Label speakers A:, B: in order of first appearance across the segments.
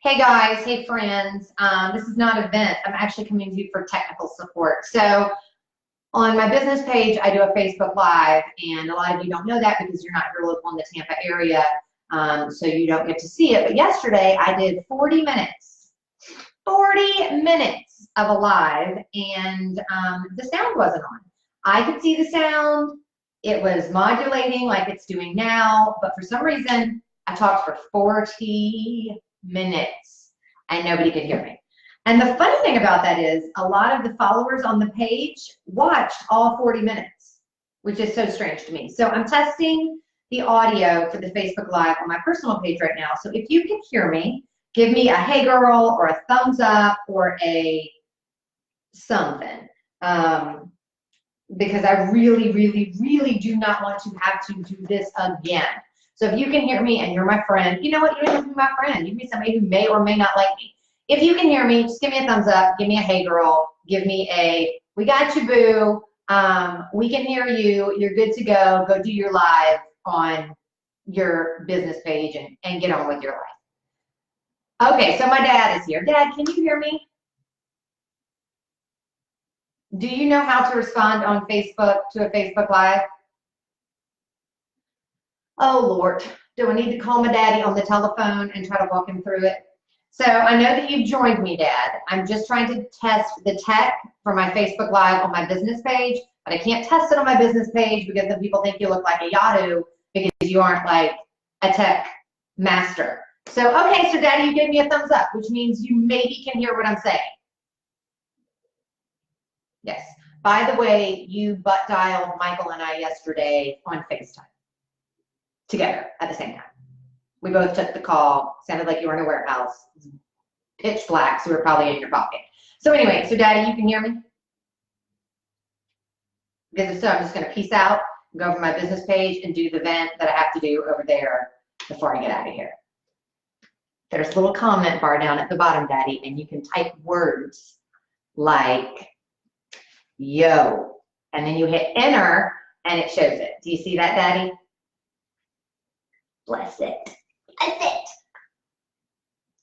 A: Hey guys, hey friends. This is not an event. I'm actually coming to you for technical support. So on my business page, I do a Facebook Live, and a lot of you don't know that because you're not here local in the Tampa area, so you don't get to see it. But yesterday, I did 40 minutes. 40 minutes of a live, and the sound wasn't on. I could see the sound. It was modulating like it's doing now, but for some reason, I talked for 40 minutes and nobody could hear me. And the funny thing about that is a lot of the followers on the page watched all 40 minutes, which is so strange to me. So I'm testing the audio for the Facebook Live on my personal page right now. So if you can hear me, give me a hey girl or a thumbs up or a something. Because I really, really, really do not want to have to do this again. So if you can hear me and you're my friend, you know what, you don't have to be my friend. You can be somebody who may or may not like me. If you can hear me, just give me a thumbs up, give me a hey girl, give me a we got you boo, we can hear you, you're good to go, go do your live on your business page and get on with your life. Okay, so my dad is here. Dad, can you hear me? Do you know how to respond on Facebook to a Facebook Live? Oh, Lord, do I need to call my daddy on the telephone and try to walk him through it? So I know that you've joined me, Dad. I'm just trying to test the tech for my Facebook Live on my business page, but I can't test it on my business page because then people think you look like a Yahoo because you aren't like a tech master. So, okay, so Daddy, you gave me a thumbs up, which means you maybe can hear what I'm saying. Yes. By the way, you butt dialed Michael and I yesterday on FaceTime together at the same time. We both took the call. Sounded like you were in a warehouse. Pitch black, so we were probably in your pocket. So anyway, so Daddy, you can hear me? Because if so, I'm just going to peace out, go over my business page, and do the event that I have to do over there before I get out of here. There's a little comment bar down at the bottom, Daddy, and you can type words like yo, and then you hit enter, and it shows it. Do you see that, Daddy? Bless it. Bless it.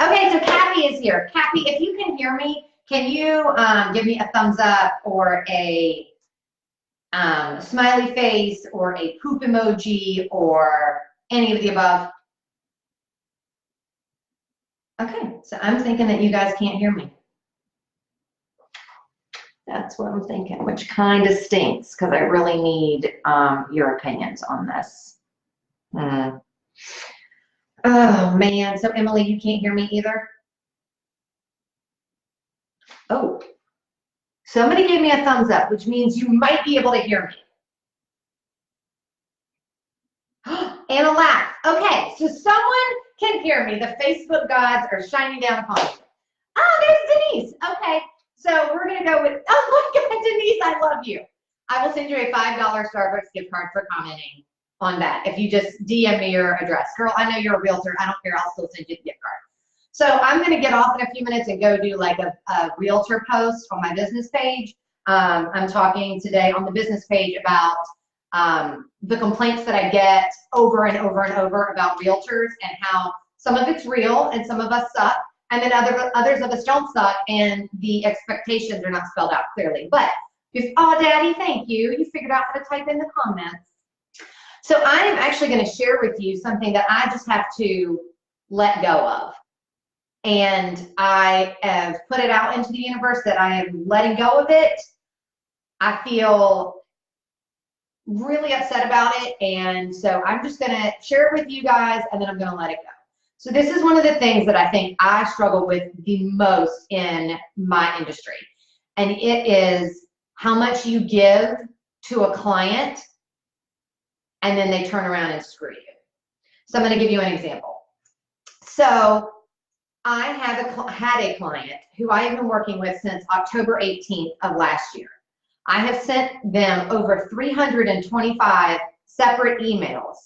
A: Okay, so Cappy is here. Cappy, if you can hear me, can you give me a thumbs up or a smiley face or a poop emoji or any of the above? Okay, so I'm thinking that you guys can't hear me. That's what I'm thinking, which kind of stinks because I really need your opinions on this. Oh, man. So, Emily, you can't hear me either? Oh, somebody gave me a thumbs up, which means you might be able to hear me. And a laugh. Okay, so someone can hear me. The Facebook gods are shining down upon me. Oh, there's Denise. Okay, so we're going to go with, oh my God, Denise, I love you. I will send you a $5 Starbucks gift card for commenting on that. If you just DM me your address. Girl, I know you're a realtor. I don't care. I'll still send you the gift card. So I'm going to get off in a few minutes and go do like a realtor post on my business page. I'm talking today on the business page about the complaints that I get over and over and over about realtors and how some of it's real and some of us suck and then others of us don't suck and the expectations are not spelled out clearly. But, oh, Daddy, thank you. You figured out how to type in the comments. So I am actually going to share with you something that I just have to let go of. And I have put it out into the universe that I am letting go of it. I feel really upset about it. And so I'm just going to share it with you guys and then I'm going to let it go. So this is one of the things that I think I struggle with the most in my industry. And it is how much you give to a client and then they turn around and screw you. So I'm going to give you an example. So I had a client who I have been working with since October 18th of last year. I have sent them over 325 separate emails,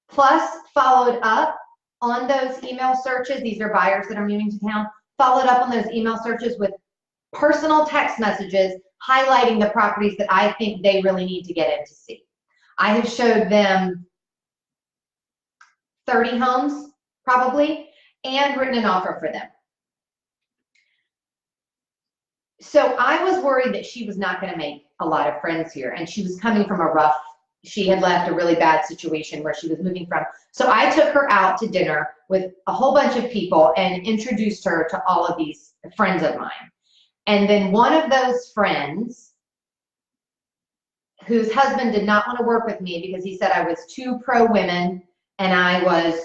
A: plus followed up on those email searches. These are buyers that are moving to town. Followed up on those email searches with personal text messages highlighting the properties that I think they really need to get in to see. I have showed them 30 homes probably, and written an offer for them. So I was worried that she was not going to make a lot of friends here, and she was coming from she had left a really bad situation where she was moving from. So I took her out to dinner with a whole bunch of people and introduced her to all of these friends of mine. And then one of those friends, whose husband did not want to work with me because he said I was too pro-women, and I was,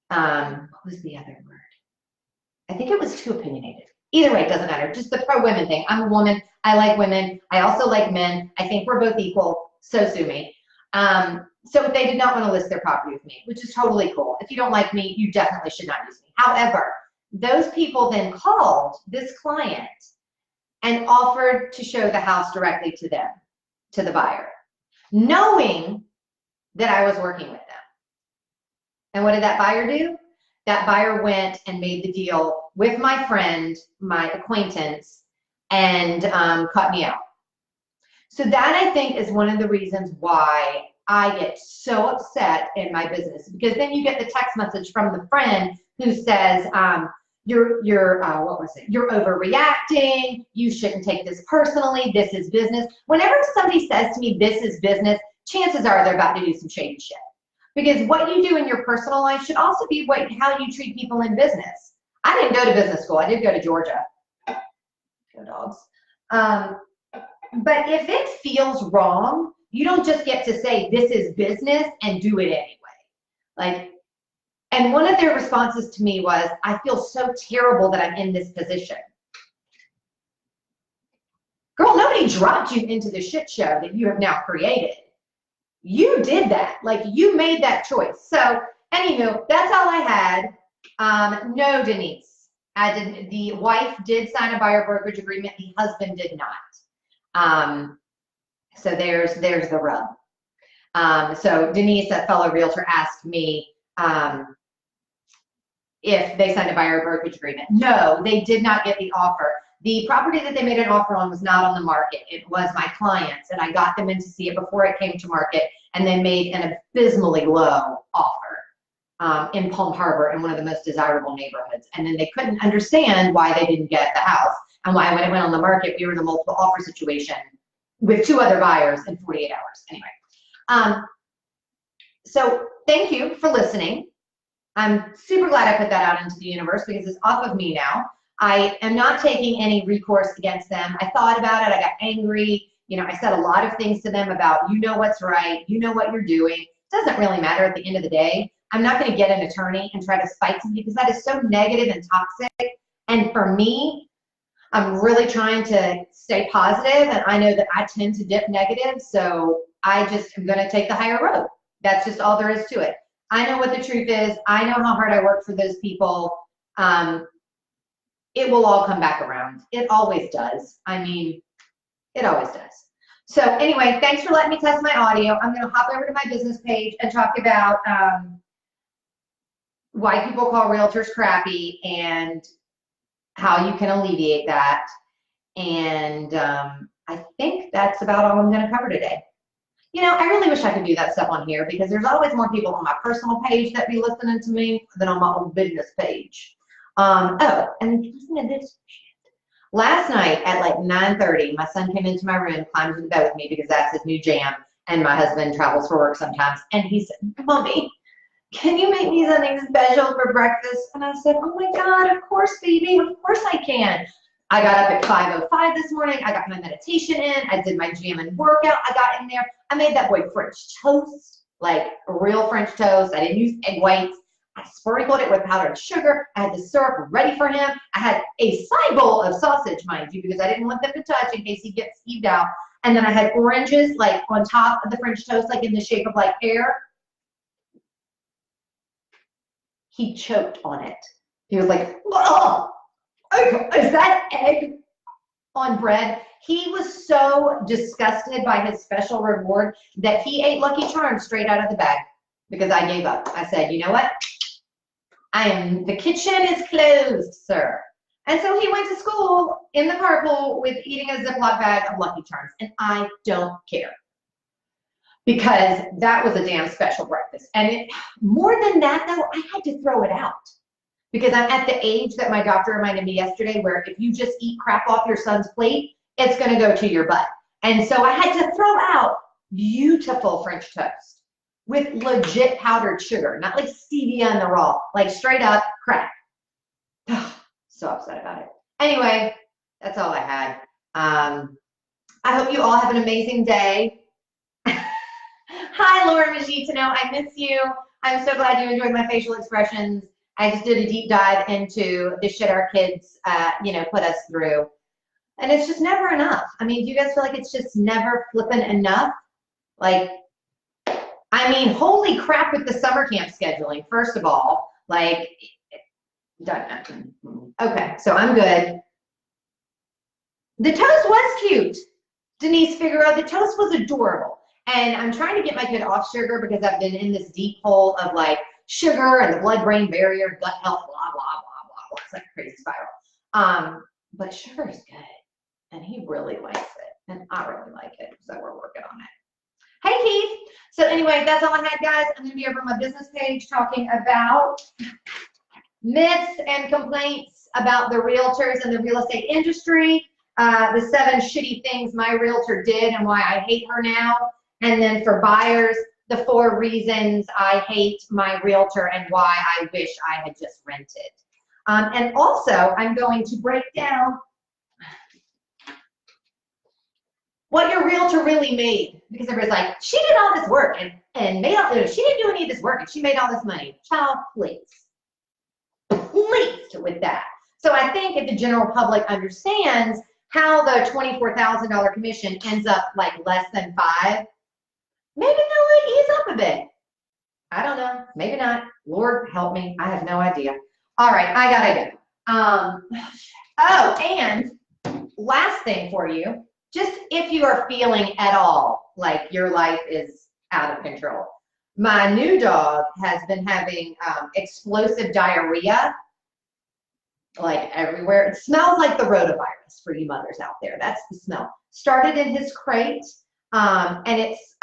A: what was the other word? I think it was too opinionated. Either way, it doesn't matter. Just the pro-women thing. I'm a woman. I like women. I also like men. I think we're both equal. So sue me. So they did not want to list their property with me, which is totally cool. If you don't like me, you definitely should not use me. However, those people then called this client and offered to show the house directly to them, to the buyer, knowing that I was working with them. And what did that buyer do? That buyer went and made the deal with my friend, my acquaintance, and cut me out. So that, I think, is one of the reasons why I get so upset in my business, because then you get the text message from the friend who says, what was it? You're overreacting. You shouldn't take this personally. This is business. Whenever somebody says to me, this is business, chances are they're about to do some shady shit. Because what you do in your personal life should also be how you treat people in business. I didn't go to business school. I did go to Georgia. Go Dogs. But if it feels wrong, you don't just get to say this is business and do it anyway. And one of their responses to me was, I feel so terrible that I'm in this position. Girl, nobody dropped you into the shit show that you have now created. You did that. You made that choice. So anywho, that's all I had. No, Denise, I didn't. The wife did sign a buyer brokerage agreement. The husband did not. So there's the rub. So Denise, a fellow realtor, asked me if they signed a buyer brokerage agreement. No, they did not get the offer. The property that they made an offer on was not on the market. It was my client's, and I got them in to see it before it came to market, and they made an abysmally low offer in Palm Harbor, in one of the most desirable neighborhoods. And then they couldn't understand why they didn't get the house, and why when it went on the market, we were in a multiple offer situation with 2 other buyers in 48 hours. Anyway, so thank you for listening. I'm super glad I put that out into the universe, because it's off of me now. I am not taking any recourse against them. I thought about it. I got angry. I said a lot of things to them about, you know what's right. You know what you're doing. It doesn't really matter at the end of the day. I'm not going to get an attorney and try to fight somebody, because that is so negative and toxic. And for me, I'm really trying to stay positive, and I know that I tend to dip negative, so I just am going to take the higher road. That's just all there is to it. I know what the truth is. I know how hard I work for those people. It will all come back around. It always does. I mean, it always does. So anyway, thanks for letting me test my audio. I'm going to hop over to my business page and talk about why people call realtors crappy and how you can alleviate that. And I think that's about all I'm going to cover today. I really wish I could do that stuff on here, because there's always more people on my personal page that be listening to me than on my own business page. Oh, and listen to this shit. Last night at 9:30, my son came into my room, climbed into bed with me, because that's his new jam, and my husband travels for work sometimes, and he said, Mommy, can you make me something special for breakfast? And I said, oh my God, of course, baby, of course I can. I got up at 5:05 this morning. I got my meditation in. I did my gym and workout. I got in there. I made that boy French toast, like a real French toast. I didn't use egg whites. I sprinkled it with powdered sugar. I had the syrup ready for him. I had a side bowl of sausage, mind you, because I didn't want them to touch in case he gets skeeved out. And then I had oranges on top of the French toast, in the shape of hair. He choked on it. He was like, oh, is that egg on bread? He was so disgusted by his special reward that he ate Lucky Charms straight out of the bag, because I gave up. I said, you know what? The kitchen is closed, sir. And so he went to school in the carpool with eating a Ziploc bag of Lucky Charms, and I don't care, because that was a damn special breakfast. And more than that, though, I had to throw it out. because I'm at the age that my doctor reminded me yesterday where if you just eat crap off your son's plate, it's going to go to your butt. And so I had to throw out beautiful French toast with legit powdered sugar, not like stevia in the raw, like straight up crack. So upset about it. Anyway, that's all I had. I hope you all have an amazing day. Hi, Laura Magitano. I miss you. I'm so glad you enjoyed my facial expressions. I just did a deep dive into the shit our kids, put us through. And it's just never enough. I mean, do you guys feel like it's just never flipping enough? Like, I mean, holy crap with the summer camp scheduling, first of all. Like, done. Okay, so I'm good. The toast was cute, Denise Figueroa. The toast was adorable. And I'm trying to get my kid off sugar because I've been in this deep hole of like sugar and the blood-brain barrier, gut health, blah, blah, blah, blah, blah. It's like a crazy spiral. But sugar is good. And he really likes it. And I really like it. So we're working on it. Hey, Keith. So anyway, that's all I had, guys. I'm going to be over on my business page talking about myths and complaints about the realtors and the real estate industry, the 7 shitty things my realtor did and why I hate her now. And then for buyers, the 4 reasons I hate my realtor and why I wish I had just rented. And also, I'm going to break down what your realtor really made, because everybody's like, she did all this work and made all, she didn't do any of this work and she made all this money. Child, please with that. So I think if the general public understands how the $24,000 commission ends up like less than 5, maybe they'll like ease up a bit. I don't know, maybe not. Lord help me, I have no idea. All right, I gotta go. Oh, and last thing for you, just if you are feeling at all like your life is out of control. My new dog has been having explosive diarrhea like everywhere. It smells like the rotavirus for you mothers out there. That's the smell. Started in his crate, and it's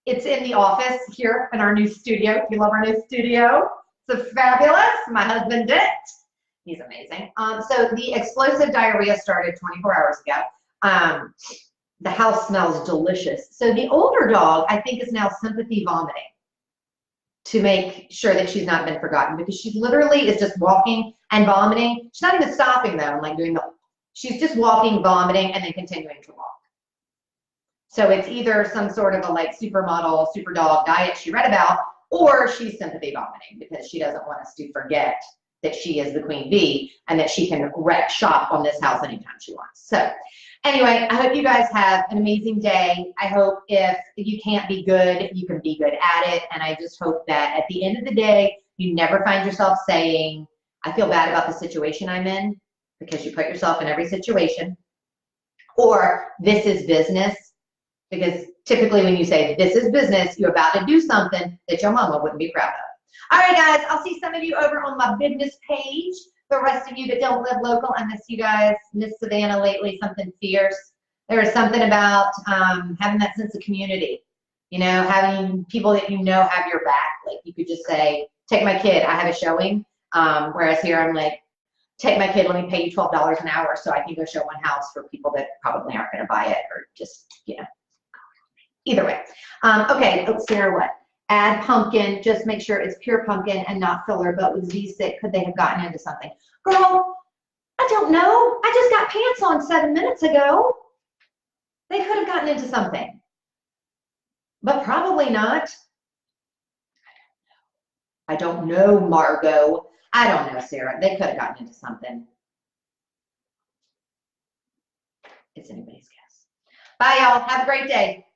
A: in the office here in our new studio. If you love our new studio, it's fabulous. My husband did it. He's amazing. So the explosive diarrhea started 24 hours ago. The house smells delicious. So the older dog, I think, is now sympathy vomiting to make sure that she's not been forgotten, because she literally is just walking and vomiting. She's not even stopping though, and like doing she's just walking, vomiting, and then continuing to walk. So it's either some sort of a like supermodel, super dog diet she read about, or she's sympathy vomiting because she doesn't want us to forget that she is the queen bee and that she can wreck shop on this house anytime she wants. So anyway, I hope you guys have an amazing day. I hope if you can't be good, you can be good at it. And I just hope that at the end of the day, you never find yourself saying, I feel bad about the situation I'm in, because you put yourself in every situation. Or this is business, because typically when you say this is business, you're about to do something that your mama wouldn't be proud of. All right, guys, I'll see some of you over on my business page. The rest of you that don't live local, I miss you guys. Miss Savannah lately, something fierce. There was something about having that sense of community, you know, having people that you know have your back. Like you could just say, take my kid, I have a showing. Whereas here I'm like, take my kid, let me pay you $12 an hour so I can go show one house for people that probably aren't going to buy it, or just, you know, either way. Okay, Sarah, what? Add pumpkin, just make sure it's pure pumpkin and not filler, but with Z sick, could they have gotten into something? Girl, I don't know. I just got pants on 7 minutes ago. They could have gotten into something, but probably not. I don't know, Margot. I don't know, Sarah. They could have gotten into something. It's anybody's guess. Bye, y'all. Have a great day.